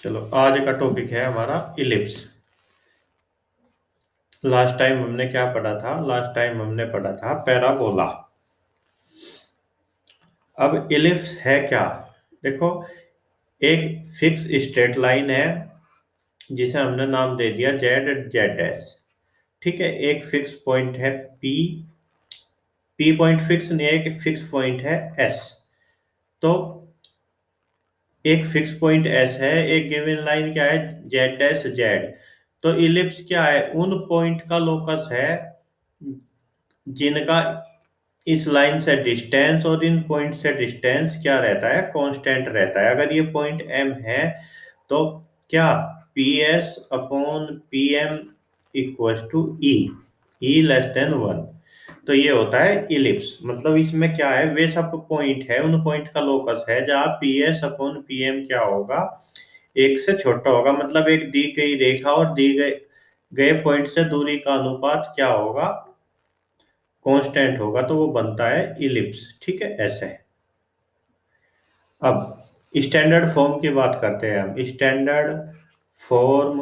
चलो आज का टॉपिक है हमारा इलिप्स। लास्ट टाइम हमने क्या पढ़ा था? लास्ट टाइम हमने पढ़ा था पैराबोला। अब इलिप्स है क्या? देखो, एक फिक्स स्ट्रेट लाइन है जिसे हमने नाम दे दिया जेड जेड डैश। ठीक है, एक फिक्स पॉइंट है पी। पी पॉइंट फिक्स नहीं है, एक फिक्स पॉइंट है एस। तो एक फिक्स पॉइंट एस है, एक गिवन लाइन क्या है? Z dash Z. तो इलिप्स क्या है? उन पॉइंट का लोकस है जिनका इस लाइन से डिस्टेंस और इन पॉइंट से डिस्टेंस क्या रहता है? कांस्टेंट रहता है। अगर ये पॉइंट एम है तो क्या P S upon P M equal to E less than one. तो ये होता है इलिप्स। मतलब इसमें क्या है? वे सब पॉइंट है, उन पॉइंट का लोकस है जहाँ P S upon P M क्या होगा? एक से छोटा होगा। मतलब एक दी गई रेखा और दी गए गए पॉइंट से दूरी का अनुपात क्या होगा? कांस्टेंट होगा। तो वो बनता है इलिप्स। ठीक है, ऐसे। अब स्टैंडर्ड फॉर्म की बात करते हैं हम। स्टैंडर्ड फॉर्म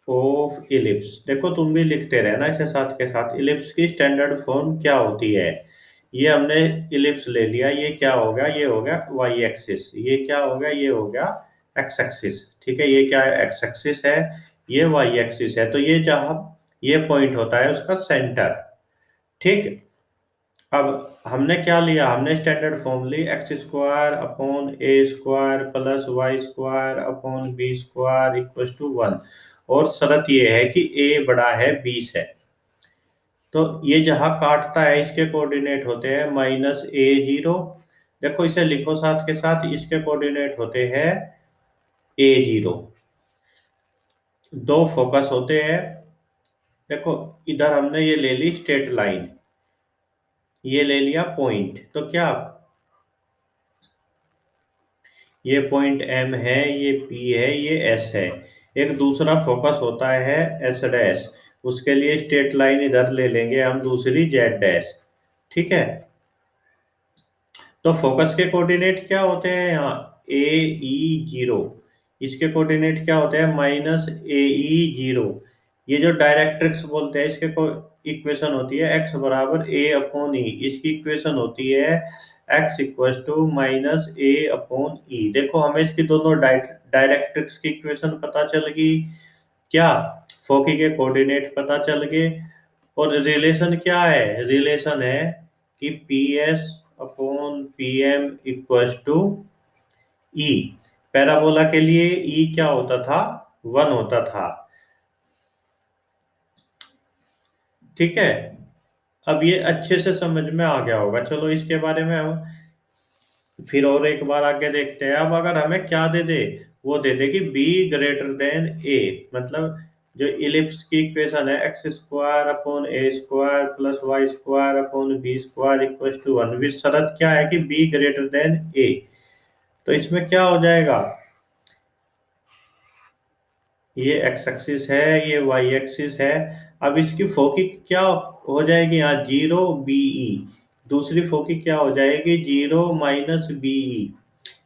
ऑफ इलिप्स, देखो तुम भी लिखते रहना इसके साथ के साथ। इलिप्स की स्टैंडर्ड फॉर्म क्या होती है? ये हमने इलिप्स ले लिया, ये क्या हो गया? ये हो गया वाई एक्सिस। ये क्या हो गया? ये हो गया एक्स एक्सिस। ठीक है, ये क्या है? एक्स एक्सिस है, ये वाई एक्सिस है। तो ये जहां ये पॉइंट होता है उसका सेंटर। ठीक। अब हमने क्या लिया? हमने स्टैंडर्ड फॉर्म ली, X square upon A square plus Y square upon B square equal to one. और शर्त ये है कि ए बड़ा है बी से। तो ये जहां काटता है इसके कोऑर्डिनेट होते हैं माइनस ए जीरो। देखो इसे लिखो साथ के साथ, इसके कोऑर्डिनेट होते हैं ए जीरो। दो फोकस होते हैं। देखो, इधर हमने ये ले ली स्ट्रेट लाइन, ये ले लिया पॉइंट। तो क्या ये पॉइंट एम है, ये पी है, ये एस है। एक दूसरा फोकस होता है एस डैश। उसके लिए स्ट्रेट लाइन इधर ले लेंगे हम, दूसरी जेड डैश। ठीक है। तो फोकस के कोऑर्डिनेट क्या होते हैं यहाँ? ए ई जीरो। इसके कोऑर्डिनेट क्या होते हैं? माइनस ए ई जीरो। ये जो डायरेक्ट्रिक्स बोलते हैं, इसके इक्वेशन होती है एक्स बराबर ए अपॉन ई। इसकी इक्वेशन होती है x equal to minus A upon e. देखो हमें इसकी दोनों डायरेक्ट्रिक्स की इक्वेशन पता चल गई। क्या फोकी के कोऑर्डिनेट पता चल गए। और रिलेशन क्या है? रिलेशन है कि P S upon P M equal to e. Parabola के लिए ई क्या होता था? वन होता था। ठीक है। अब ये अच्छे से समझ में आ गया होगा। चलो इसके बारे में हम फिर और एक बार आगे देखते हैं। अब अगर हमें क्या दे दे? वो दे दे कि बी ग्रेटर देन ए। मतलब जो इलिप्स की इक्वेशन है x square upon A square plus Y square upon B square equal to one, with शर्त क्या है कि बी ग्रेटर देन ए। तो इसमें क्या हो जाएगा? ये एक्स एक्सिस है, ये वाई एक्सिस है। अब इसकी फोकी क्या हो जाएगी? यहाँ जीरो बीई। दूसरी फोकी क्या हो जाएगी? Zero minus b e.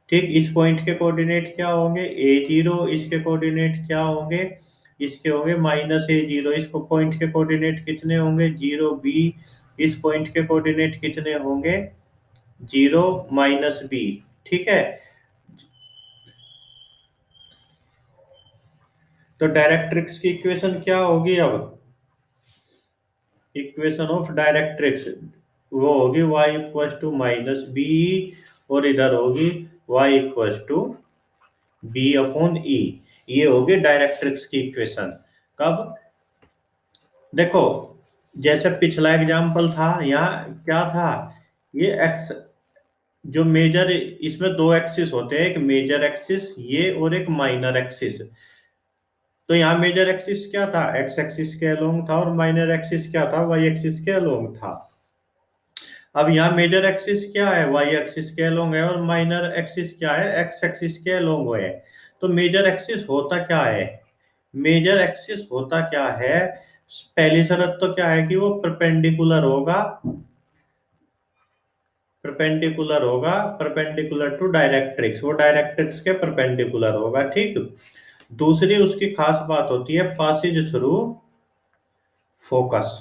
ठीक, इस पॉइंट के कोऑर्डिनेट क्या होंगे? ए जीरो। इसके कोऑर्डिनेट क्या होंगे? इसके होंगे माइनस ए जीरो। इसको पॉइंट के कोऑर्डिनेट कितने होंगे? Zero b. इस पॉइंट के कोऑर्डिनेट कितने होंगे? Zero minus b. ठीक है। तो डायरेक्ट्रिक्स की इक्वेशन क्या होगी अब? इक्वेशन ऑफ डायरेक्ट्रिक्स वो होगी y equal to minus B, और इधर होगी y equal to B upon E. ये होगी डायरेक्ट्रिक्स की इक्वेशन। कब? देखो, जैसे पिछला एग्जाम्पल था, यहाँ क्या था? ये एक्स जो मेजर, इसमें दो एक्सिस होते हैं, एक मेजर एक्सिस ये और एक माइनर एक्सिस। तो यहाँ मेजर एक्सिस क्या था? एक्स एक्सिस के अलोंग था, और माइनर एक्सिस क्या था? वाई एक्सिस के अलोंग था। अब यहाँ मेजर एक्सिस क्या है? वाई एक्सिस के अलोंग है, और माइनर एक्सिस क्या है? एक्स एक्सिस के अलोंग है। तो मेजर एक्सिस होता क्या है? मेजर एक्सिस होता क्या है? पहली शर्त तो क्या है कि वो परपेंडिकुलर होगा। Perpendicular to directrix. वो डायरेक्ट्रिक्स के परपेंडिकुलर होगा। ठीक। दूसरी उसकी खास बात होती है passes through focus.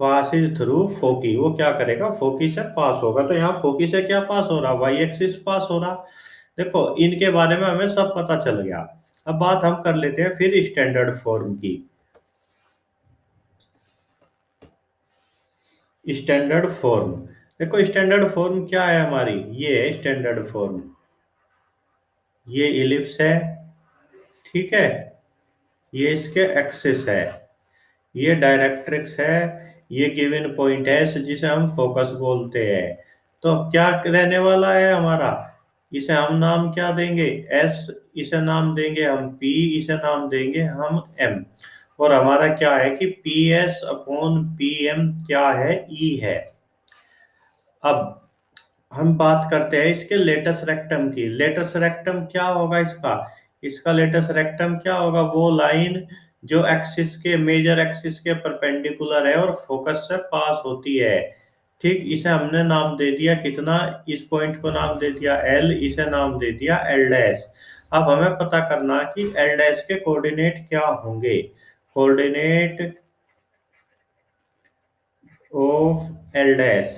Passes through foci, वो क्या करेगा, फोकी से पास होगा। तो यहाँ फोकी से क्या पास हो रहा, वाई एक्सिस पास हो रहा। देखो इनके बारे में हमें सब पता चल गया। अब बात हम कर लेते हैं फिर स्टैंडर्ड फॉर्म की। स्टैंडर्ड फॉर्म, देखो स्टैंडर्ड फॉर्म क्या है हमारी, ये है स्टैंडर्ड फॉर्म। ये इलिप्स है, ठीक है, ये इसके एक्सिस है, ये डायरेक्ट्रिक्स है, ये गिवन पॉइंट है जिसे हम फोकस बोलते हैं। तो क्या रहने वाला है हमारा, इसे हम नाम क्या देंगे, एस, इसे नाम देंगे हम पी, इसे नाम देंगे हम एम। और हमारा क्या है कि P S upon P M क्या है, ई है। अब हम बात करते हैं इसके लेटस रेक्टम की। लेटस रेक्टम क्या होगा इसका, इसका लेटस रेक्टम क्या होगा, वो लाइन जो एक्सिस के, मेजर एक्सिस के परपेंडिकुलर है और फोकस से पास होती है। ठीक, इसे हमने नाम दे दिया कितना, इस पॉइंट को नाम दे दिया एल, इसे नाम दे दिया एल डैश। अब हमें पता करना कि एल डैश के कोऑर्डिनेट क्या होंगे। कोऑर्डिनेट ऑफ एल डैश,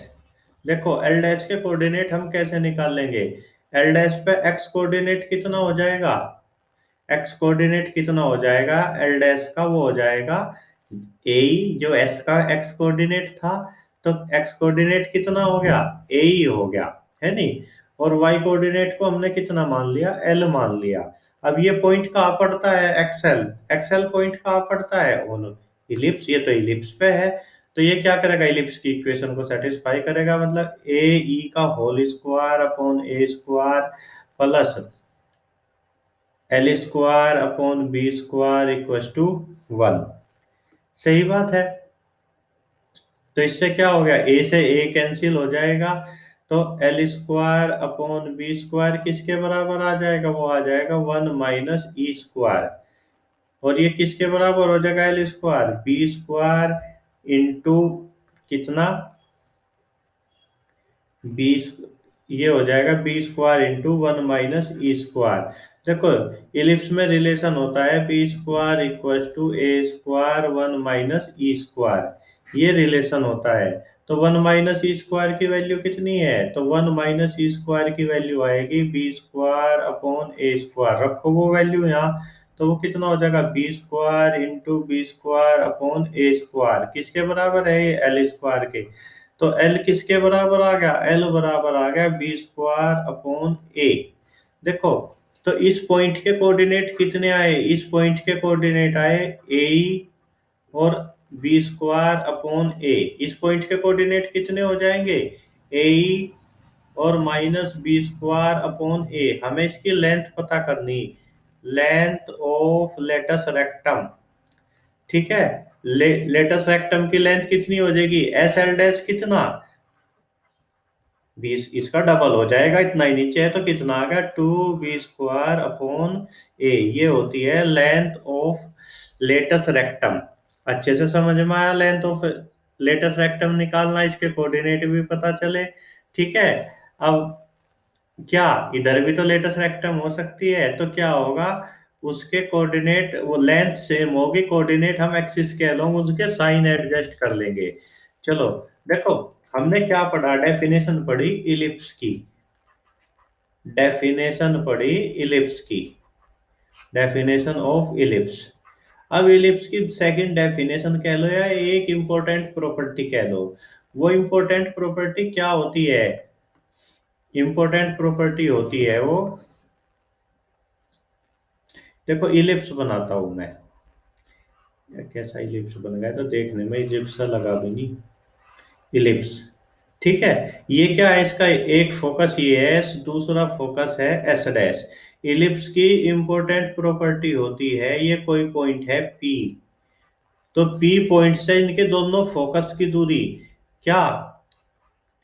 देखो एल डैश के कोऑर्डिनेट हम कैसे निकाल लेंगे। एल डैश पे एक्स कोऑर्डिनेट कितना हो जाएगा, एक्स कोऑर्डिनेट कितना हो जाएगा एल डैश का, वो हो जाएगा ए, जो एस का एक्स कोऑर्डिनेट था। तो एक्स कोऑर्डिनेट कितना हो गया, ए ही हो गया, है नहीं। और वाई कोऑर्डिनेट को हमने कितना मान लिया, एल मान लिया। अब ये पॉइंट कहाँ पड़ता है, एक्सएल, एक्सएल पॉइंट कहाँ पड़ता है, उन इलिप्स, ये तो इलिप्स पे है। तो ये क्या करेगा, इलिप्स की इक्वेशन को सेटिस्फाई करेगा, मतलब ए ई का whole square upon A square plus l square upon B square equal to 1। सही बात है। तो इससे क्या हो गया, ए से ए कैंसिल हो जाएगा। तो l square upon B square किसके बराबर आ जाएगा, वो आ जाएगा 1 - ई स्क्वायर। और ये किसके बराबर हो जाएगा, l square B square into कितना, बीस, ये हो जाएगा बी स्क्वायर इंटू 1 - ई स्क्वायर। देखो इलिप्स में रिलेशन होता है b square equal to a square 1 - E square, ये रिलेशन होता है। तो 1 - ई स्क्वायर की वैल्यू कितनी है, तो 1 - ई स्क्वायर की वैल्यू आएगी बी स्क्वायर अपॉन ए स्क्वायर, रखो वो वैल्यू यहाँ। तो वो कितना हो जाएगा, B square into B square upon ए स्क्वायर, किसके बराबर है ये, एल स्क्वायर के। तो एल किसके बराबर आ गया, एल बराबर आ गया बी स्क्वायर अपॉन ए। देखो तो इस पॉइंट के कोऑर्डिनेट कितने आए, इस पॉइंट के कोऑर्डिनेट आए ए और बी स्क्वायर अपॉन ए। इस पॉइंट के कोऑर्डिनेट कितने हो जाएंगे, ए और माइनस बी स्क्वायर अपॉन ए। हमें इसकी लेंथ पता करनी, लेंथ ऑफ लेटस रेक्टम, ठीक है। लेटस रेक्टम की लेंथ कितनी हो जाएगी, एस एल डैश कितना, 20, इसका डबल हो जाएगा, इतना ही नीचे है तो कितना आ गया 2 बी स्क्वायर अपॉन ए। ये होती है लेंथ ऑफ लेटस रेक्टम। अच्छे से समझ में आया, लेंथ ऑफ लेटस रेक्टम निकालना, इसके कोऑर्डिनेट भी पता चले, ठीक है। अब क्या इधर भी तो लेटस रेक्टम हो सकती है, तो क्या होगा, उसके कोऑर्डिनेट, वो लेंथ सेम होगी, कोऑर्डिनेट हम एक्सिस के अलोंग उसके साइन एडजस्ट कर लेंगे। चलो देखो, हमने क्या पढ़ा, डेफिनेशन पढ़ी इलिप्स की, डेफिनेशन पढ़ी इलिप्स की, डेफिनेशन ऑफ इलिप्स। अब इलिप्स की सेकंड डेफिनेशन कह लो या एक इंपॉर्टेंट प्रॉपर्टी कह लो। वो इंपॉर्टेंट प्रॉपर्टी क्या होती है, इंपॉर्टेंट प्रॉपर्टी होती है वो, देखो इलिप्स बनाता हूं मैं, या कैसा इलिप्स बन गया, तो देखने में इलिप्स सा लगा भी नहीं, इलिप्स, ठीक है। ये क्या है, इसका एक फोकस ये है, दूसरा फोकस है एस डैश। इलिप्स की इंपॉर्टेंट प्रॉपर्टी होती है, ये कोई पॉइंट है पी, तो पी पॉइंट से इनके दोनों फोकस की दूरी क्या,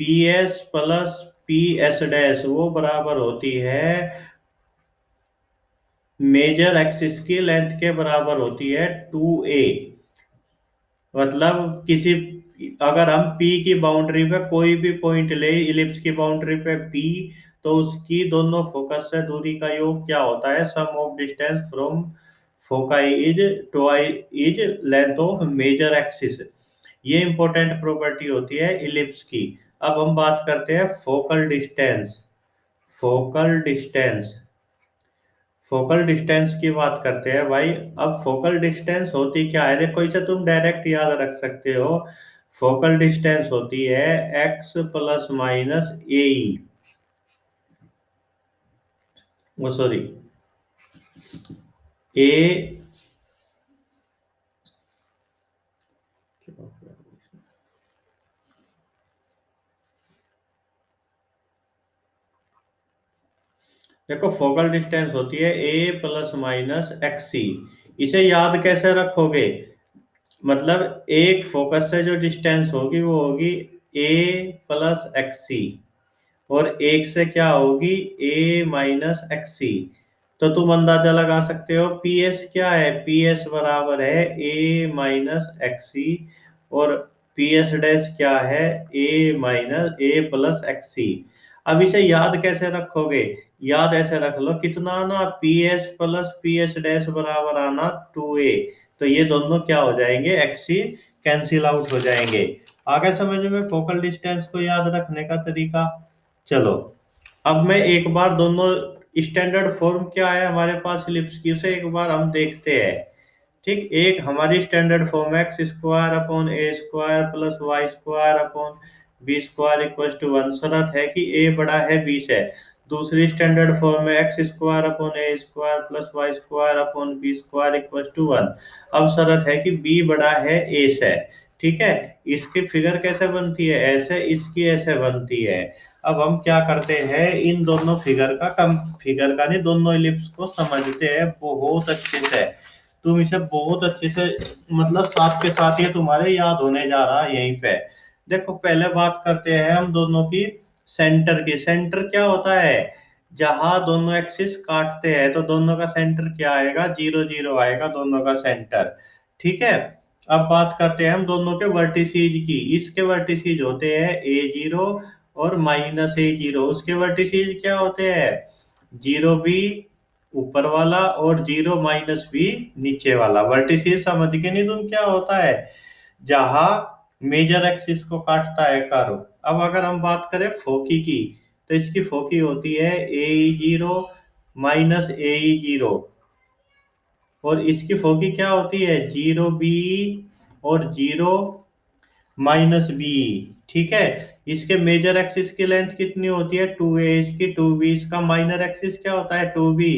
P S plus P S dash, वो बराबर होती है मेजर एक्सिस की लेंथ के बराबर होती है 2a। मतलब किसी, अगर हम P की बाउंड्री पे कोई भी पॉइंट ले, इलिप्स की बाउंड्री पे P, तो उसकी दोनों फोकस से दूरी का योग क्या होता है, sum of distance from foci is two is length of major axis. ये इंपॉर्टेंट प्रॉपर्टी होती है इलिप्स की। अब हम बात करते हैं focal distance. Focal distance, focal distance की बात करते हैं भाई। अब फोकल डिस्टेंस होती क्या है, देखो इसे तुम डायरेक्ट याद रख सकते हो। फोकल डिस्टेंस होती है एक्स प्लस माइनस ए, वो सॉरी ए, देखो फोकल डिस्टेंस होती है ए प्लस माइनस एक्स सी। इसे याद कैसे रखोगे, मतलब एक फोकस से जो डिस्टेंस होगी वो होगी ए प्लस एक्स सी, और एक से क्या होगी ए माइनस एक्सी। तो तुम अंदाजा लगा सकते हो पी एस क्या है, पी एस बराबर है ए माइनस एक्सी, और पी एस डैश क्या है ए माइनस ए प्लस एक्सी। अब इसे याद कैसे रखोगे, याद ऐसे रख लो कितना आना, P S plus P S dash बराबर आना टू ए। तो ये दोनों क्या हो जाएंगे, एक्सी कैंसिल आउट हो जाएंगे। आगे समझ में फोकल डिस्टेंस को याद रखने का तरीका। चलो अब मैं एक बार दोनों स्टैंडर्ड फॉर्म क्या है हमारे पास इलिप्स की, उसे एक बार हम देखते हैं। ठीक, एक हमारी स्टैंडर्ड फॉर्म है x square upon A square plus Y square upon B square equal to one, शर्त है कि ए बड़ा है बी से। दूसरी स्टैंडर्ड फॉर्म है x square upon A square plus Y square upon B square equal to one. अब शर्त है कि बी बड़ा है ए से। ठीक है, इसकी फिगर कैसे बनती है, ऐसे, इसकी ऐसे बनती है। अब हम क्या करते हैं, इन दोनों फिगर का कम, फिगर का नहीं, दोनों इलिप्स को समझते हैं बहुत अच्छे से। तुम इसे बहुत अच्छे से, मतलब साथ के साथ ये तुम्हारे याद होने जा रहा है यहीं पे। देखो पहले बात करते हैं हम दोनों की सेंटर की। सेंटर क्या होता है, जहां दोनों एक्सिस काटते हैं तो दोनों का सेंटर क्या आएगा, जीरो जीरो आएगा दोनों का सेंटर। ठीक है, अब बात करते हैं हम दोनों के वर्टिसीज की। इसके वर्टिसीज होते हैं ए जीरो और माइनस ए जीरो। उसके वर्टिसीज क्या होते हैं, जीरो बी ऊपर वाला और जीरो माइनस बी नीचे वाला। वर्टिसीज समझ के नहीं तुम, क्या होता है, जहां मेजर एक्सिस को काटता है कर्व। अब अगर हम बात करें फोकी की, तो इसकी फोकी होती है ए जीरो माइनस ए जीरो, और इसकी फोकी क्या होती है, जीरो बी और जीरो माइनस बी। ठीक है, इसके मेजर एक्सिस की लेंथ कितनी होती है, टू ए, इसकी टू बी। इसका माइनर एक्सिस क्या होता है, टू बी।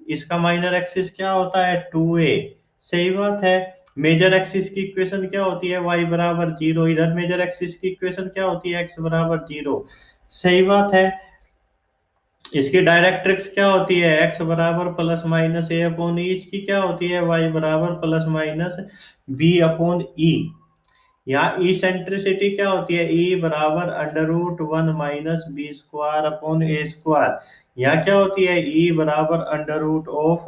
इसका माइनर एक्सिस क्या होता है, टू ए। सही बात है। मेजर एक्सिस की इक्वेशन क्या होती है, y बराबर जीरो। इधर मेजर एक्सिस की इक्वेशन क्या होती है, x बराबर जीरो। सही बात है। इसकी डायरेक्ट्रिक्स क्या होती है, x बराबर प्लस माइनस ए अपॉन ई। इसकी क्या होती है, y बराबर plus minus B upon E. यहाँ इसेंट्रिसिटी क्या होती है, ई बराबर under root one minus B square upon ए स्क्वायर। यहाँ क्या होती है, ई बराबर under root of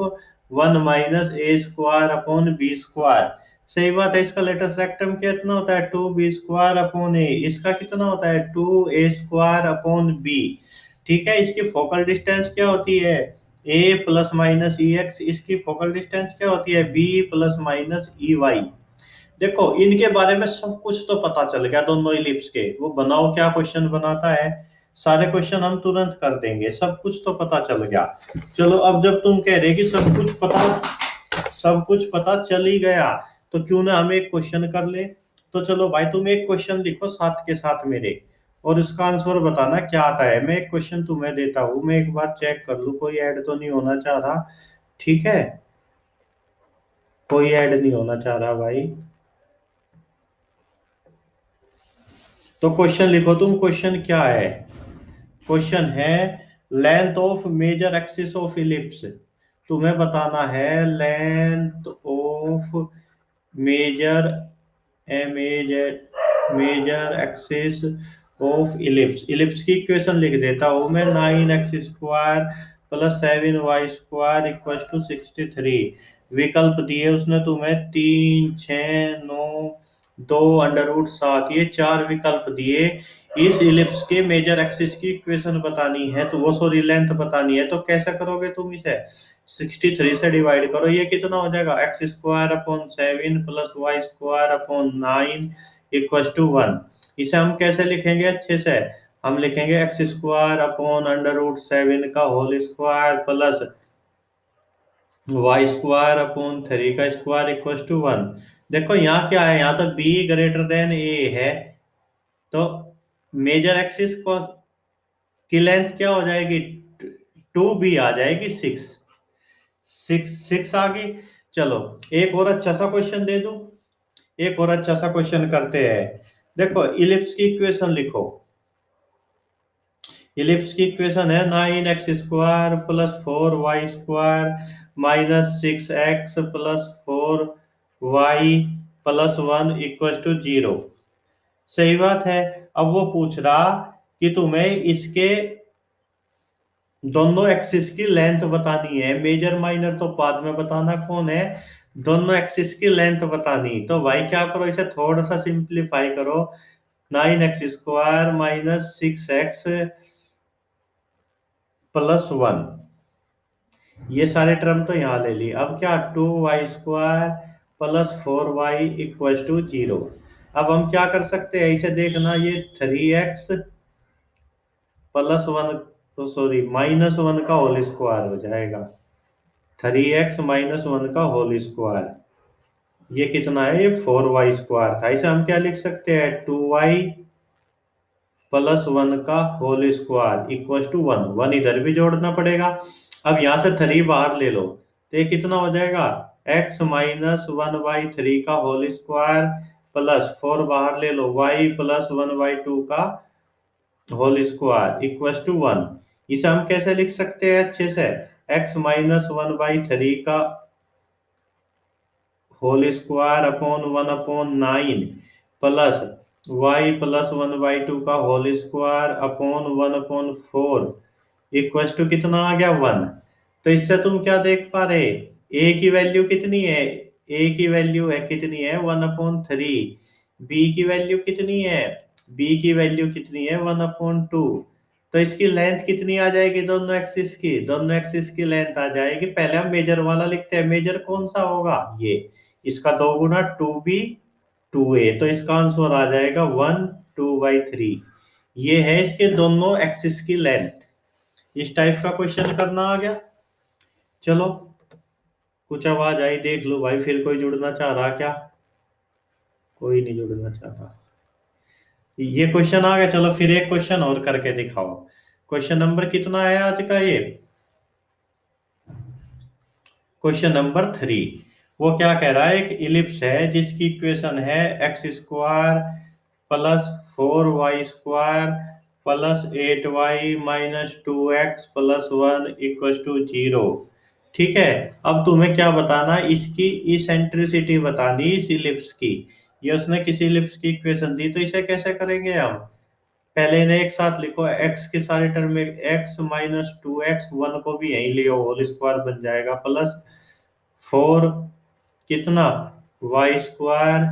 one minus A square upon B square. सही बात है। इसका लेटेस्ट रेक्टम कितना होता है, two B square upon A. इसका कितना होता है, to a square upon b. ठीक है, इसकी फोकल डिस्टेंस क्या होती है, a plus minus e x. इसकी फोकल डिस्टेंस क्या होती है, b plus minus e y. देखो इनके बारे में सब कुछ तो पता चल गया, दोनों इलिप्स के। वो बनाओ क्या क्वेश्चन बनाता है, सारे क्वेश्चन हम तुरंत कर देंगे, सब कुछ तो पता चल गया। चलो अब जब तुम कह रहे कि सब कुछ पता चल ही गया, तो क्यों ना हम एक क्वेश्चन कर ले। तो चलो भाई तुम एक क्वेश्चन लिखो साथ के साथ मेरे, और उसका आंसर बताना क्या आता है। मैं एक क्वेश्चन तुम्हें देता हूँ, मैं एक बार चेक कर लूँ कोई ऐड तो नहीं होना चाह रहा। ठीक है, कोई ऐड नहीं होना चाह रहा भाई। तो क्वेश्चन लिखो तुम, क्वेश्चन क्या है, क्वेश्चन है length of major axis of ellipse. तुम्हें बताना है length of major major axis of ellipse. Ellipse की इक्वेशन लिख देता हूं मैं, nine x square plus seven y square equal to 63। विकल्प दिए उसने तुम्हें तीन, छ, नौ 2√7, ये चार विकल्प दिए। इस इलिप्स के मेजर एक्सिस की इक्वेशन बतानी है, तो वो सॉरी लेंथ बतानी है, तो कैसा करोगे तुम इसे? 63 से डिवाइड करो, ये कितना हो जाएगा? x² upon 7 plus y² upon 9 equal to 1। इसे हम कैसे लिखेंगे अच्छे से? हम लिखेंगे x² अपॉन√7 का whole square plus y² upon 3 का स्क्वायर इक्वल टू 1। देखो यहाँ क्या है, यहाँ तो b ग्रेटर देन a है, तो मेजर एक्सिस को की लेंथ क्या हो जाएगी? 2b आ जाएगी, 6। सिक्स सिक्स आ गई। चलो एक और अच्छा सा क्वेश्चन दे दूं, एक और अच्छा सा क्वेश्चन करते हैं। देखो इलिप्स की इक्वेशन लिखो। इलिप्स की इक्वेशन है 9x² plus 4y² minus 6x plus 4y plus 1 equal to 0। सही बात है। अब वो पूछ रहा कि तुम्हें इसके दोनों एक्सिस की लेंथ बतानी है। मेजर माइनर तो बाद में बताना कौन है, दोनों एक्सिस की लेंथ बतानी। तो भाई क्या करो, इसे थोड़ा सा सिंप्लीफाई करो। 9x² माइनस 6x प्लस 1, ये सारे टर्म तो यहाँ ले ली। अब क्या, 2y² plus 4y equal to 0। अब हम क्या कर सकते हैं, इसे देखना, ये 3x प्लस 1, तो सॉरी -1 का होल स्क्वायर हो जाएगा। 3x-1 का होल स्क्वायर, ये कितना है? ये 4y² था। इसे हम क्या लिख सकते हैं? 2y प्लस 1 का होल स्क्वायर इक्वल टू 1। 1 इधर भी जोड़ना पड़ेगा। अब यहाँ से 3 बाहर ले लो, तो ये कितना हो जाएगा? x-1/3 का होल स्क्वायर प्लस 4 बाहर ले लो, y प्लस 1/2 का होल स्क्वायर इक्वल टू 1। इसे हम कैसे लिख सकते हैं अच्छे से? x-1/3 का whole square upon 1/9 plus y plus 1/2 का whole square upon 1/4 equal to कितना आ गया? 1। तो इससे तुम क्या देख पा रहे? a की वैल्यू कितनी है? a की वैल्यू है कितनी है? 1/3। b की वैल्यू कितनी है? b की वैल्यू कितनी है? 1/2। तो इसकी लेंथ कितनी आ जाएगी? दोनों एक्सिस की, दोनों एक्सिस की लेंथ आ जाएगी। पहले हम मेजर वाला लिखते हैं। मेजर कौन सा होगा? ये, इसका 2 गुना 2b 2a, तो इसका आंसर आ जाएगा 1/2/3। ये है इसके दोनों एक्सिस की लेंथ। इस टाइप का क्वेश्चन करना आ गया। चलो कुछ आवाज आई, देख लो भाई, फिर कोई जुड़ना चाह रहा क्या? कोई नहीं जुड़ना चाहता। ये क्वेश्चन आ गया। चलो फिर एक क्वेश्चन और करके दिखाओ। क्वेश्चन नंबर कितना है आज का? ये क्वेश्चन नंबर 3। वो क्या कह रहा है, एक इलिप्स है जिसकी इक्वेशन है x² plus 4y² plus 8y minus 2x plus 1 equal to 0। ठीक है। अब तुम्हें क्या बताना, इसकी इसेंट्रिसिटी बतानी इस इलिप्स की। ये उसने किसी इलिप्स की इक्वेशन दी, तो इसे कैसे करेंगे हम? पहले इन्हें एक साथ लिखो, x की सारी टर्म में x माइनस 2x, 1 को भी यहीं लियो, होल स्क्वायर बन जाएगा, प्लस 4 कितना? y²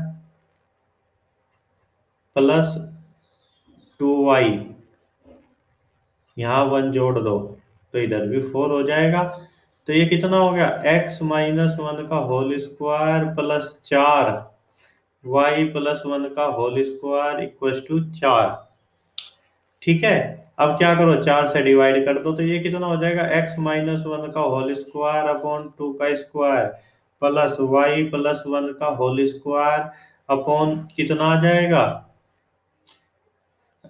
प्लस 2y, यहाँ 1 जोड़ दो तो इधर भी 4 हो जाएगा। तो ये कितना हो गया? x-1 का whole square plus 4 y plus 1 का होल स्क्वायर इक्वल टू 4। ठीक है। अब क्या करो, 4 से डिवाइड कर दो, तो ये कितना हो जाएगा? x-1 का होल स्क्वायर अपॉन 2 का स्क्वायर प्लस y प्लस 1 का होल स्क्वायर अपॉन कितना आ जाएगा?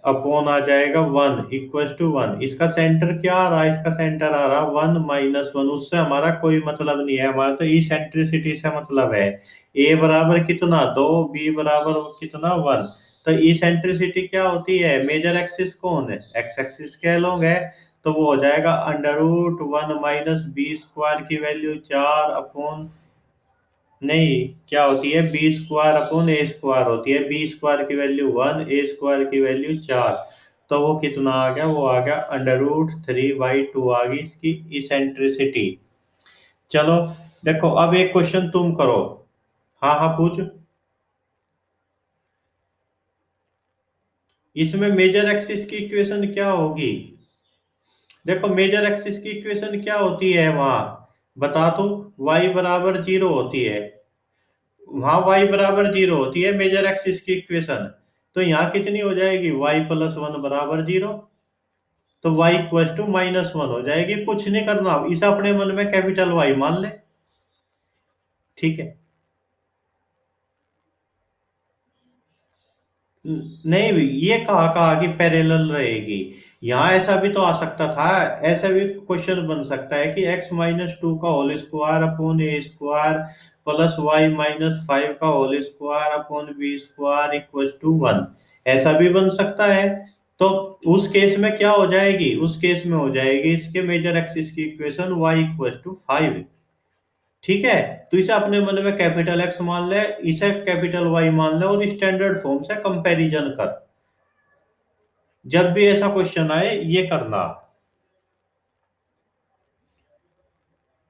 अपॉन आ जाएगा 1 इक्वल टू 1। इसका सेंटर क्या आ रहा है? इसका सेंटर आ रहा 1-1। उससे हमारा कोई मतलब नहीं है, हमारा तो इसेंट्रिसिटी से मतलब है। a बराबर कितना? 2, b बराबर कितना? 1। तो इसेंट्रिसिटी क्या होती है? मेजर एक्सिस कौन है? एक्स एक्सिस के लोग है। तो वो हो जाएगा √1 माइनस बी स्क्वायर की वैल्यू 4 अपॉन, नहीं, क्या होती है? b² अपॉन a² होती है। b² की वैल्यू 1, a² की वैल्यू 4। तो वो कितना आ गया? वो आ गया √3/2 आ गई इसकी इसेंट्रिसिटी। चलो देखो, अब एक क्वेश्चन तुम करो। हाँ हाँ पूछ। इसमें मेजर एक्सिस की इक्वेशन क्या होगी? देखो मेजर एक्सिस की इक्वेशन क्या होती है वहां, बता दो। y बराबर जीरो होती है। वहां y बराबर जीरो होती है मेजर एक्सिस की इक्वेशन। तो यहाँ कितनी हो जाएगी? y प्लस वन बराबर जीरो। तो y equal to minus one हो जाएगी। कुछ नहीं करना, इसे अपने मन में कैपिटल Y मान ले। ठीक है। नहीं, ये कहा कहा कि पैरेलल रहेगी। यहाँ ऐसा भी तो आ सकता था। ऐसा भी क्वेश्चन बन सकता है कि x माइनस टू का होल स्क्वायर अपॉन ए square plus Y minus five का whole square upon B square equal to one. ऐसा भी बन सकता है। तो उस केस में क्या हो जाएगी? उस केस में हो जाएगी इसके मेजर एक्सिस की equation y equal to five. ठीक है। तो इसे अपने मन में कैपिटल एक्स मान ले, इसे कैपिटल वाई मान ले और स्टैंडर्ड फॉर्म से कंपैरिजन कर। जब भी ऐसा क्वेश्चन आए ये करना।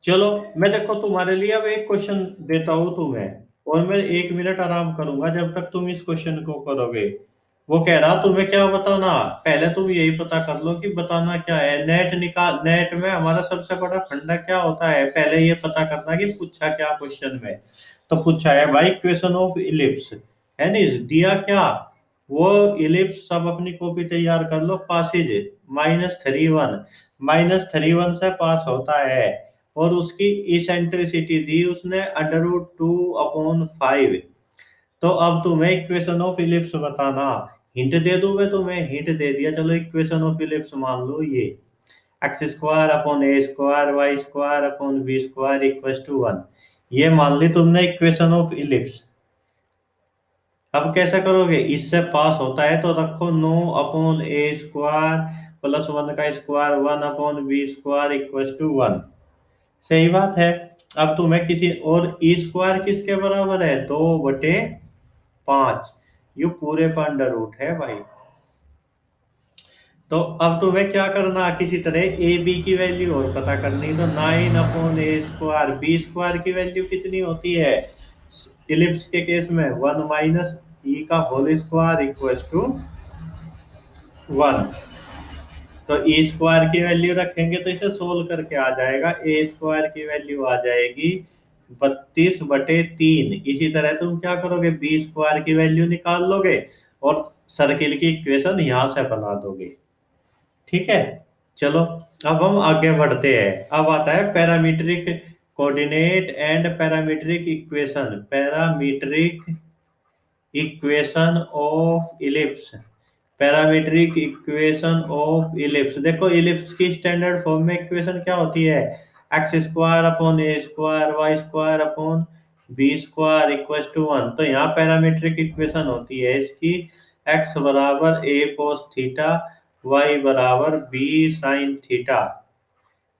चलो, मैं देखो तुम्हारे लिए अब एक क्वेश्चन देता हूं तुम्हें, और मैं एक मिनट आराम करूंगा जब तक तुम इस क्वेश्चन को करोगे। वो कह रहा तुम्हें क्या बताना। पहले तुम यही पता कर लो कि बताना क्या है। नेट निकाल, नेट में हमारा सबसे बड़ा फंडा क्या होता है, पहले ये पता करना कि पूछा क्या क्वेश्चन में। तो पूछा है भाई इक्वेशन ऑफ इलिप्स, है नी, दिया क्या? वो इलिप्स, सब अपनी कॉपी तैयार कर लो। पासेज -3 1, -3 1 से पास होता है। और उसकी इसेंट्रिसिटी दी उसने √2/5। तो अब तुम्हें इक्वेशन ऑफ इलिप्स बताना। हिंट दे दूं मैं तुम्हें? हिंट दे दिया, चलो इक्वेशन ऑफ इलिप्स मान लो ये। X square upon A square y square upon B square equal to one. ये मान ली तुमने इक्वेशन ऑफ इलिप्स। अब कैसे करोगे? इससे पास होता है तो रखो 9/a² प्लस वन का square 1/b² equal to one. सही बात है। अब तुम्हें किसी और ई स्क्वायर किसके बराबर है? 2/5। ये पूरे का अंडर रूट है भाई। तो अब तुम्हें क्या करना, किसी तरह ए बी की वैल्यू और पता करनी। तो 9/a², बी स्क्वायर की वैल्यू कितनी होती है इलिप्स के केस में? 1 माइनस ई का whole square equal to one. तो ए स्क्वायर की वैल्यू रखेंगे तो इसे सोल्व करके आ जाएगा। ए स्क्वायर की वैल्यू आ जाएगी 32/3। इसी तरह तुम क्या करोगे? बी स्क्वायर की वैल्यू निकाल लोगे और सर्किल की इक्वेशन यहां से बना दोगे। ठीक है। चलो, अब हम आगे बढ़ते हैं। अब आता है parametric coordinate and parametric equation. Parametric equation of ellipse. Parametric equation of ellipse. देखो इलिप्स की स्टैंडर्ड फॉर्म में इक्वेशन क्या होती है? X square upon A square y square upon B square equal to one. तो यहाँ पैरामीट्रिक इक्वेशन होती है इसकी, एक्स बराबर ए कोस थीटा, वाई बराबर बी साइन थीटा।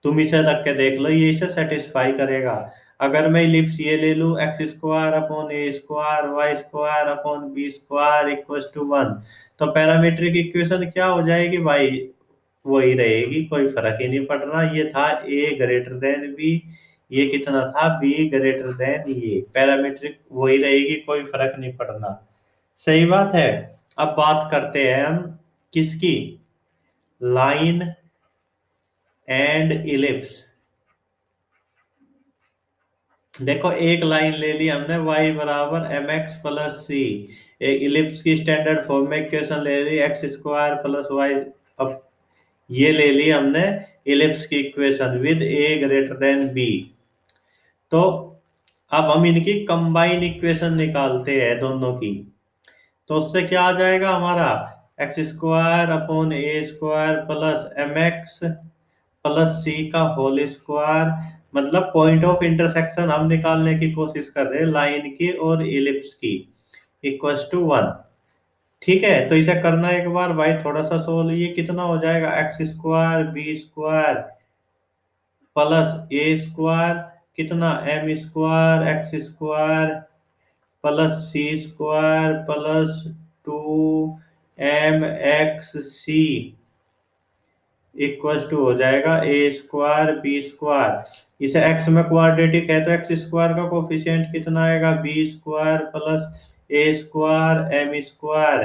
तुम इसे रख के देख लो, ये इसे सेटिस्फाई करेगा। अगर मैं इलिप्स ये ले लूं, x square upon A square y square upon B square equal to one, तो पैरामीट्रिक इक्वेशन क्या हो जाएगी भाई? वही रहेगी, कोई फर्क ही नहीं पड़ रहा। ये था ए ग्रेटर देन बी, ये कितना था? बी ग्रेटर देन ये। पैरामीट्रिक वही रहेगी, कोई फर्क नहीं पड़ना। सही बात है। अब बात करते हैं हम किसकी? Line and ellipse. देखो एक लाइन ले ली हमने, y बराबर mx प्लस सी। एक इलिप्स की स्टैंडर्ड फॉर्म में इक्वेशन ले ली, एक्स स्क्वायर प्लस वाई। अब ये ले ली हमने इलिप्स की equation with a greater than b। तो अब हम इनकी कंबाइन इक्वेशन निकालते हैं दोनों की। तो उससे क्या आ जाएगा हमारा? एक्स स्क्वायर अपॉन ए square plus M X plus C का होल स्क्वायर। मतलब पॉइंट ऑफ इंटरसेक्शन हम निकालने की कोशिश कर रहे हैं लाइन की और इलिप्स की, इक्वल टू वन। ठीक है। तो इसे करना एक बार भाई थोड़ा सा सोल्व। ये कितना हो जाएगा? X square B square plus A square, कितना M square X square plus C square plus 2mx c equal to हो जाएगा ए स्क्वायर बी स्क्वायर। इसे एक्स में क्वाड्रेटिक है तो एक्स स्क्वायर का कोफिशिएंट कितना आएगा? B square plus A square M square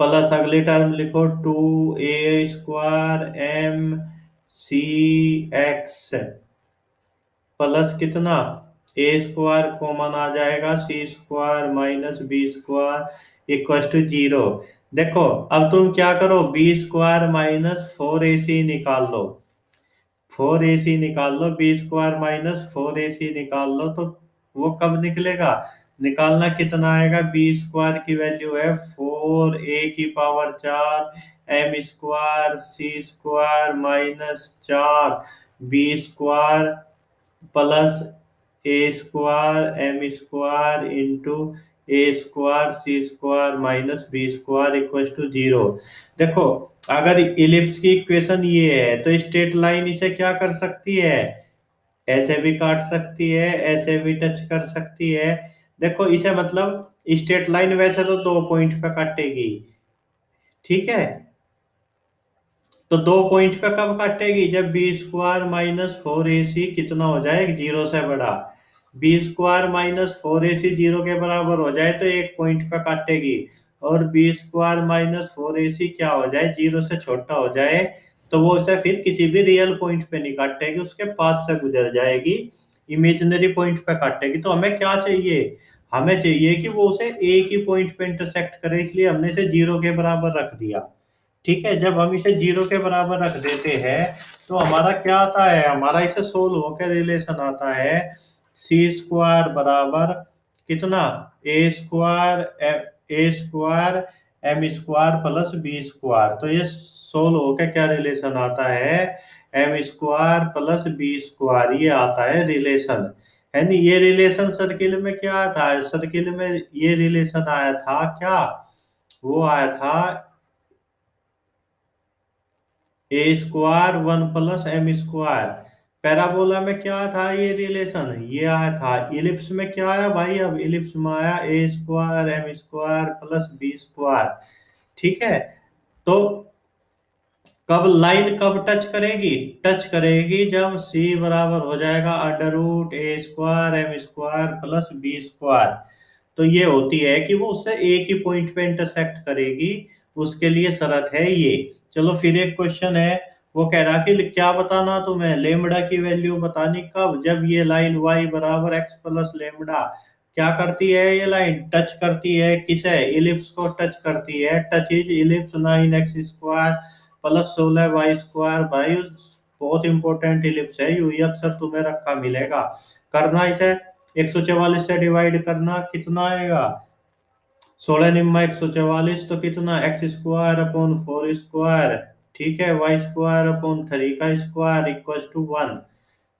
plus अगली टर्म लिखो 2a² MC प्लस कितना, a² कॉमन आ जाएगा, c² - b² इक्वल टू 0। देखो अब तुम क्या करो, b² - 4ac निकाल लो, 4ac निकाल लो, b² - 4ac निकाल लो, तो वो कब निकलेगा, निकालना कितना आएगा, b² की वैल्यू है 4a⁴ c²-4 plus a² m² a²c² - b² equal to 0। देखो अगर इलिप्स की इक्वेशन ये है तो स्ट्रेट लाइन इसे क्या कर सकती है, ऐसे भी काट सकती है, ऐसे भी टच कर सकती है। देखो इसे मतलब स्ट्रेट लाइन वैसे तो 2 पॉइंट पे काटेगी, ठीक है, तो 2 पॉइंट पे कब काटेगी, जब b² - 4ac कितना हो जाए, 0 से बड़ा, b² - 4ac 0 के बराबर हो जाए तो 1 पॉइंट पे काटेगी, और b² - 4ac क्या हो जाए, 0 से छोटा हो जाए तो वो उसे फिर किसी भी रियल पॉइंट पे नहीं काटेगी, उसके पास से गुजर जाएगी, इमेजिनरी पॉइंट पे काटेगी। तो हमें क्या चाहिए, हमें चाहिए कि वो उसे एक ही पॉइंट पे इंटरसेक्ट करे, इसलिए हमने इसे 0 के बराबर रख दिया। ठीक है, जब हम इसे 0 के बराबर रख देते हैं तो हमारा क्या आता है, हमारा इसे सोल्व होकर रिलेशन आता है, c² बराबर कितना, a² m² तो ये सोल्व होकर क्या रिलेशन आता है, m² + b², ये आता है रिलेशन, है नहीं। ये रिलेशन सर्किल में क्या था, सर्किल में ये रिलेशन आया था क्या, वो आया था a²1 + m²। पैराबोला में क्या था ये रिलेशन, ये आया था। इलिप्स में क्या आया भाई, अब इलिप्स में आया a²m² + b²। ठीक है, तो कब लाइन कब टच करेगी, टच करेगी जब c बराबर हो जाएगा √a²m² + b²। तो ये होती है कि वो उससे एक ही पॉइंट पे इंटरसेक्ट करेगी, उसके लिए शर्त है ये। चलो फिर एक क्वेश्चन है, वो कह रहा कि क्या बताना तुम्हें, लेमड़ा की वैल्यू बतानी कब, जब ये लाइन y बराबर x प्लस लेमड़ा क्या करती है, ये लाइन टच करती है किसे, इलिप्स को टच करती है, touch is ellipse 9x² + 16y²। भाई बहुत इंपॉर्टेंट इलिप्स है, यूं ही अक्सर तुम्हें रखा मिलेगा। करना इसे 144 से डिवाइड करना, कितना आएगा, 16 × 144 तो कितना, x² / 4²। ठीक है, y² / 3 इक्वल टू 1।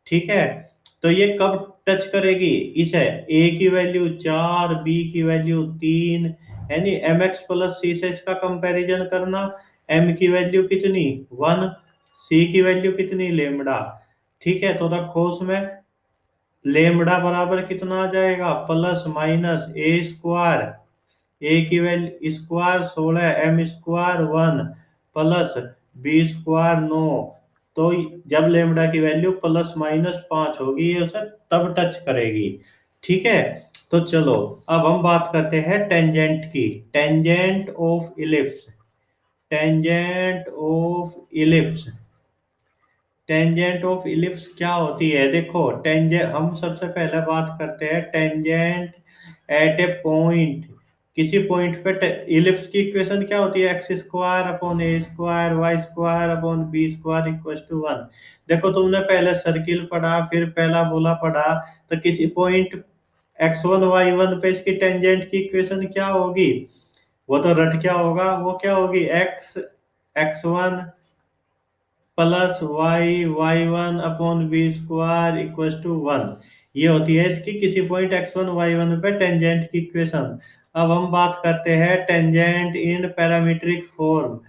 ठीक है, तो ये कब टच करेगी इसे, a की वैल्यू 4, b की वैल्यू 3, यानी mx + c से इसका कंपैरिजन करना, m की वैल्यू कितनी 1, c की वैल्यू कितनी लेमड़ा। ठीक है, तो रखो उसमें लेमड़ा बराबर कितना आ जाएगा, ± a की value square 16, m² 1 plus b² 9। तो जब लेमड़ा की वैल्यू ±5 होगी ये उसे तब टच करेगी। ठीक है, तो चलो अब हम बात करते हैं टेंजेंट की, tangent of ellipse, tangent of ellipse. Tangent of ellipse क्या होती है, देखो टेंजेंट, हम सबसे पहले बात करते हैं टेंजेंट एट ए पॉइंट, किसी पॉइंट पे इलिप्स की इक्वेशन क्या होती है, x² / a² y² / b² = 1। देखो तुमने पहले सर्किल पढ़ा, फिर पहला बोला पढ़ा, तो किसी पॉइंट x1 y1 पे इसकी टेंजेंट की इक्वेशन क्या होगी, वो तो रट क्या होगा, वो क्या होगी, x1 plus y1/b² equal to 1। ये होती है इसकी किसी पॉइंट x1 y1 पे टेंजेंट की इक्वेशन। अब हम बात करते हैं tangent in parametric form,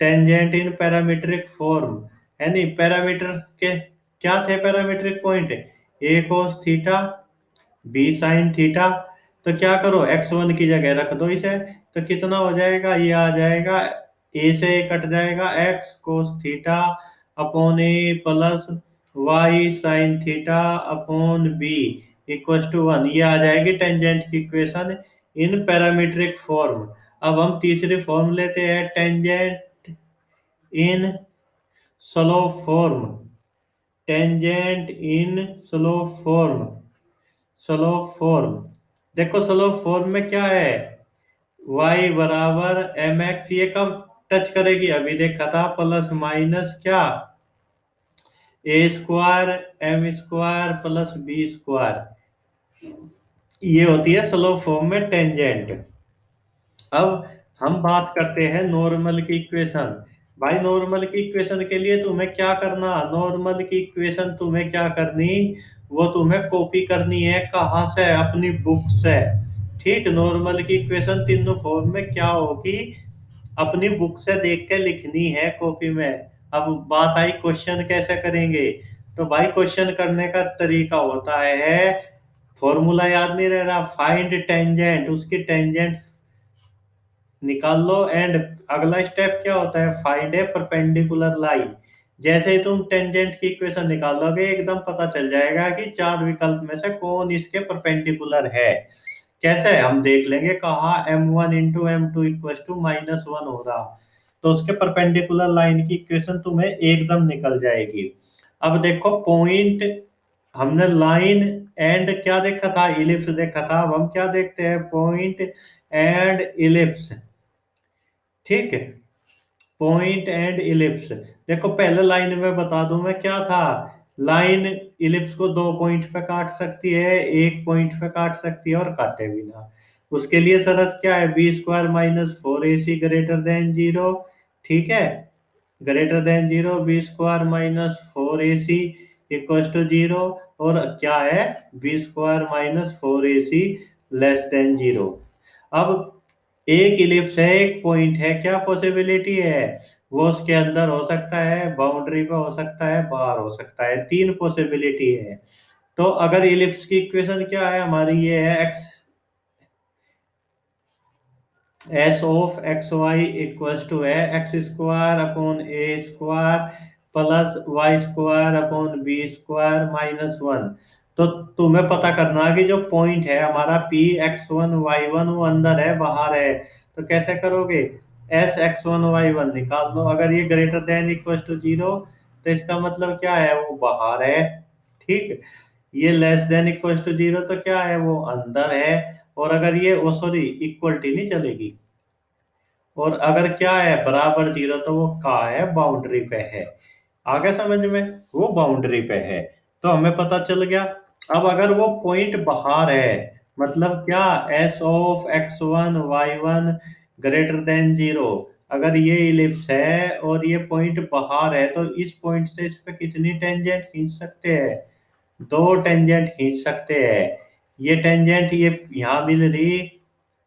tangent in parametric form, है नहीं, पैरामीटर के क्या थे parametric point, a cos theta b sine theta. तो क्या करो, x1 की जगह रख दो इसे, तो कितना हो जाएगा, ये आ जाएगा, a से a कट जाएगा, x cos theta upon a plus y sine theta upon b equal to 1। ये आ जाएगी टेंजेंट की इक्वेशन इन पैरामीट्रिक फॉर्म। अब हम तीसरी फॉर्म लेते हैं, tangent in slow form. Tangent in slow form. Slow form, देखो स्लो फॉर्म में क्या है, y बराबर एम एक्स, ये कब टच करेगी, अभी देखा था, प्लस माइनस क्या, A square M square plus B square, ये होती है स्लो फॉर्म में टेंजेंट। अब हम बात करते हैं नॉर्मल की इक्वेशन। भाई नॉर्मल की इक्वेशन के लिए तुम्हें क्या करना, नॉर्मल की इक्वेशन तुम्हें क्या करनी, वो तुम्हें कॉपी करनी है, कहाँ से, अपनी बुक से। ठीक, नॉर्मल की इक्वेशन तीनों फॉर्म में क्या होगी, अपनी बुक से देख के लिखनी है कॉपी में। अब बात आई क्वेश्चन कैसे करेंगे, तो भाई क्वेश्चन करने का तरीका होता है, फॉर्मूला याद नहीं रह रहा, फाइंड टेंजेंट, उसकी टेंजेंट निकाल लो, एंड अगला स्टेप क्या होता है, फाइंड ए परपेंडिकुलर लाइन। जैसे ही तुम टेंजेंट की इक्वेशन निकालोगे एकदम पता चल जाएगा कि चार विकल्प में से कौन इसके परपेंडिकुलर है। कैसे, हम देख लेंगे, कहा m1 × m2 = -1 हो रहा, तो उसके परपेंडिकुलर लाइन की इक्वेशन तुम्हें एकदम निकल जाएगी। अब देखो पॉइंट, हमने लाइन एंड क्या देखा था, इलिप्स देखा था, अब हम क्या देखते हैं, पॉइंट एंड इलिप्स। ठीक है, पॉइंट एंड इलिप्स। देखो पहले लाइन में बता दूं मैं क्या था, लाइन इलिप्स को दो पॉइंट पे काट सकती है, एक पॉइंट पे काट सकती है, और काटे भी ना। उसके लिए शर्त क्या है, b² - 4ac > 0। ठीक है, > 0, b² - 4ac = 0, और क्या है, b² - 4ac <0। अब एक इलिप्स है, एक पॉइंट है, क्या पॉसिबिलिटी है, वो उसके अंदर हो सकता है, बाउंड्री पे हो सकता है, बाहर हो सकता है, तीन पॉसिबिलिटी है। तो अगर इलिप्स की इक्वेशन क्या है हमारी, ये है x, S(x(y) = x² / a² + y² / b² - 1। तो तुम्हें पता करना है कि जो पॉइंट है हमारा P(x1, y1) वो अंदर है बाहर है, तो कैसे करोगे, S(x1, y1) निकाल लो, अगर ये > 0 तो इसका मतलब क्या है, वो बाहर है। ठीक, ये <<0 तो क्या है, वो अंदर है। और अगर ये, वो सॉरी, इक्वलिटी नहीं चलेगी, और अगर क्या है बराबर 0 तो वो कहाँ है, बाउंड्री पे है। आगे समझ में, वो बाउंड्री पे है, तो हमें पता चल गया। अब अगर वो पॉइंट बाहर है, मतलब क्या, S(x1, y1) > 0, अगर ये इलिप्स है और ये पॉइंट बाहर है, तो इस पॉइंट से इस पे कितनी टेंजेंट खींच सकते हैं, दो टेंजेंट खींच सकते हैं। ये टेंजेंट ये यहाँ मिल रही,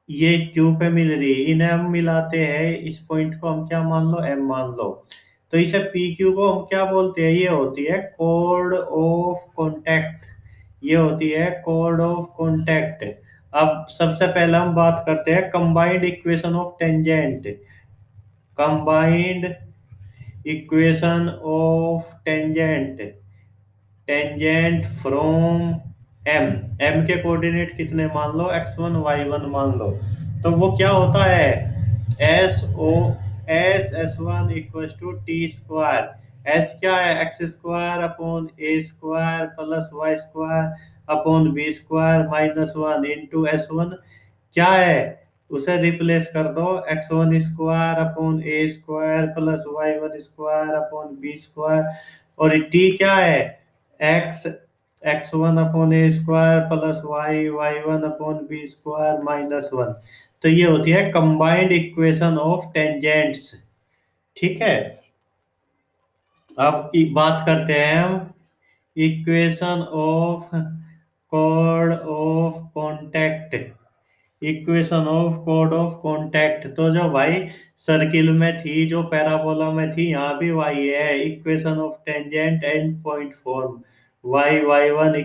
ये क्यू पे मिल रही, इन्हें हम मिलाते हैं, इस पॉइंट को हम क्या मान लो, एम मान लो। तो इसे पी क्यू को हम क्या बोलते हैं, ये होती है कोड ऑफ कॉन्टैक्ट। ये होती है कोड ऑफ कॉन्टैक्ट। अब सबसे पहले हम बात करते हैं combined equation of tangent. Combined equation of tangent, tangent from M, M के कोऑर्डिनेट कितने मान लो, x1, y1 मान लो। तो वो क्या होता है, S(S1 = T²। S क्या है, x² + y² + b² - 1 क्या है, उसे रिप्लेस कर दो, x1² + a² + y1² और टी क्या है, एक्स x1/a² + y y1/b² - 1। तो ये होती है कंबाइंड इक्वेशन ऑफ टेंजेंट्स। ठीक है, अब एक बात करते हैं हम equation of code of contact. Equation of code of contact, तो जो भाई सर्किल में थी, जो पैराबोला में थी, यहाँ भी वही है, equation of tangent and point form, y y1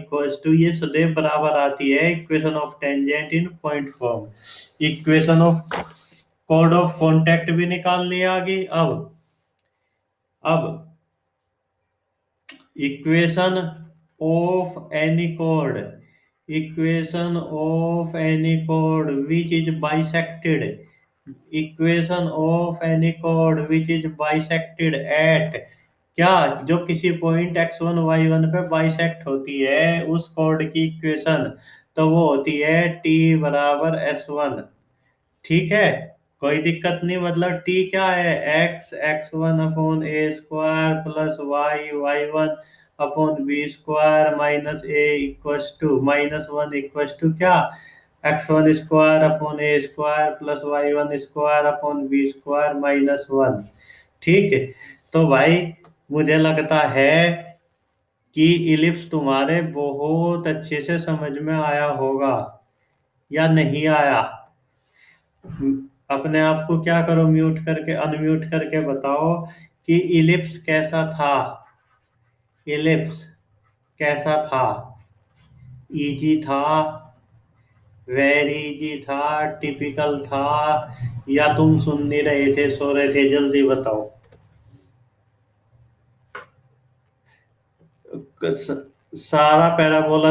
ये सदैव बराबर आती है equation of tangent in point form. Equation of code of contact भी निकाल लिया आगे। अब equation of any code, equation of any code which is bisected, equation of any cord which is bisected eight, क्या जो किसी पॉइंट x1 y1 पे bisect होती है उस कॉर्ड की इक्वेशन, तो वो होती है t बराबर s1। ठीक है, कोई दिक्कत नहीं। मतलब टी क्या है, x(x1 upon A square plus y(y1 upon B square minus A equals to -1 equals to क्या, x1 स्क्वायर अपॉन ए square plus y1 square upon B square -1। ठीक है, तो भाई मुझे लगता है कि इलिप्स तुम्हारे बहुत अच्छे से समझ में आया होगा, या नहीं आया? अपने आप को क्या करो, म्यूट करके अनम्यूट करके बताओ कि इलिप्स कैसा था। इलिप्स कैसा था? इजी था, वेरी इजी था, टिपिकल था, या तुम सुन नहीं रहे थे, सो रहे थे? जल्दी बताओ। सारा पैराबोला